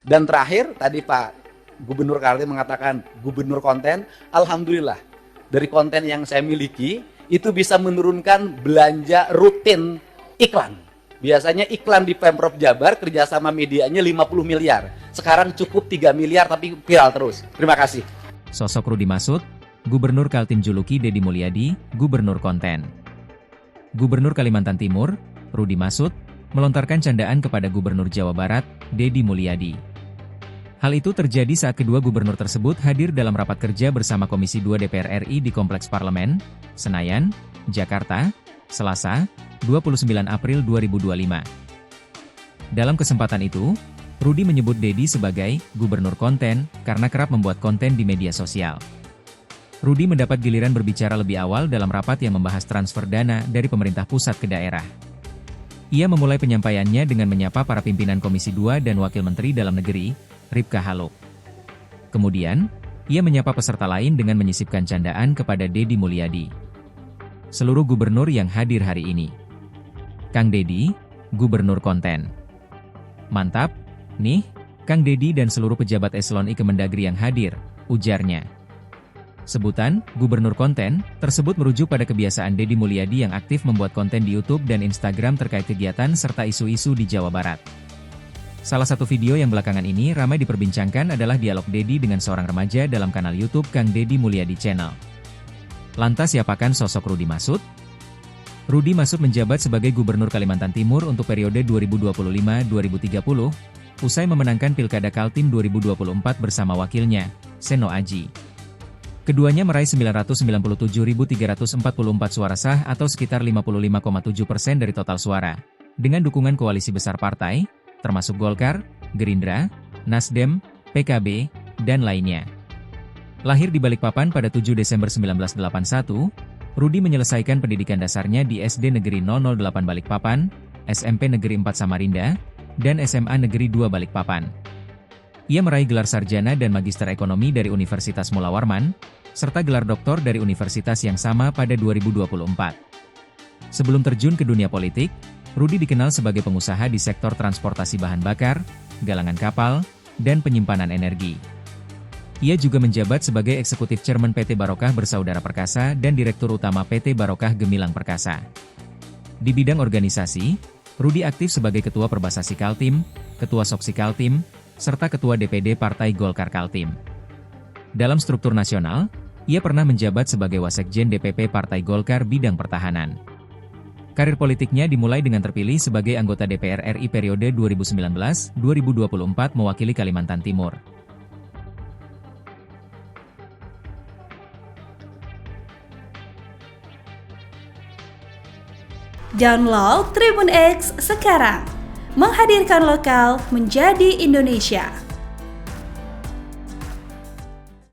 Dan terakhir tadi Pak Gubernur Kaltim mengatakan gubernur konten. Alhamdulillah dari konten yang saya miliki itu bisa menurunkan belanja rutin iklan. Biasanya iklan di Pemprov Jabar kerjasama medianya 50 miliar. Sekarang cukup 3 miliar tapi viral terus. Terima kasih. Sosok Rudi Masud, Gubernur Kaltim juluki Deddy Mulyadi, Gubernur Konten. Gubernur Kalimantan Timur, Rudi Masud, melontarkan candaan kepada Gubernur Jawa Barat, Deddy Mulyadi. Hal itu terjadi saat kedua gubernur tersebut hadir dalam rapat kerja bersama Komisi 2 DPR RI di Kompleks Parlemen, Senayan, Jakarta, Selasa, 29 April 2025. Dalam kesempatan itu, Rudi menyebut Deddy sebagai gubernur konten karena kerap membuat konten di media sosial. Rudi mendapat giliran berbicara lebih awal dalam rapat yang membahas transfer dana dari pemerintah pusat ke daerah. Ia memulai penyampaiannya dengan menyapa para pimpinan Komisi 2 dan Wakil Menteri Dalam Negeri, Ripka Haluk. Kemudian, ia menyapa peserta lain dengan menyisipkan candaan kepada Deddy Mulyadi. Seluruh gubernur yang hadir hari ini. Kang Deddy, Gubernur Konten. Mantap, nih, Kang Deddy dan seluruh pejabat eselon I Kemendagri yang hadir, ujarnya. Sebutan, Gubernur Konten, tersebut merujuk pada kebiasaan Deddy Mulyadi yang aktif membuat konten di YouTube dan Instagram terkait kegiatan serta isu-isu di Jawa Barat. Salah satu video yang belakangan ini ramai diperbincangkan adalah dialog Deddy dengan seorang remaja dalam kanal YouTube Kang Deddy Mulyadi Channel. Lantas siapakan sosok Rudi Masud? Rudi Masud menjabat sebagai Gubernur Kalimantan Timur untuk periode 2025-2030, usai memenangkan Pilkada Kaltim 2024 bersama wakilnya, Seno Aji. Keduanya meraih 997.344 suara sah atau sekitar 55,7% dari total suara, dengan dukungan koalisi besar partai, termasuk Golkar, Gerindra, Nasdem, PKB, dan lainnya. Lahir di Balikpapan pada 7 Desember 1981, Rudi menyelesaikan pendidikan dasarnya di SD Negeri 008 Balikpapan, SMP Negeri 4 Samarinda, dan SMA Negeri 2 Balikpapan. Ia meraih gelar sarjana dan magister ekonomi dari Universitas Mula Warman, serta gelar doktor dari universitas yang sama pada 2024. Sebelum terjun ke dunia politik, Rudi dikenal sebagai pengusaha di sektor transportasi bahan bakar, galangan kapal, dan penyimpanan energi. Ia juga menjabat sebagai Eksekutif Chairman PT Barokah Bersaudara Perkasa dan Direktur Utama PT Barokah Gemilang Perkasa. Di bidang organisasi, Rudi aktif sebagai Ketua Perbasasi Kaltim, Ketua Soksi Kaltim, serta Ketua DPD Partai Golkar Kaltim. Dalam struktur nasional, ia pernah menjabat sebagai Wasekjen DPP Partai Golkar Bidang Pertahanan. Karir politiknya dimulai dengan terpilih sebagai anggota DPR RI periode 2019-2024 mewakili Kalimantan Timur. Download Tribun X sekarang, menghadirkan lokal menjadi Indonesia.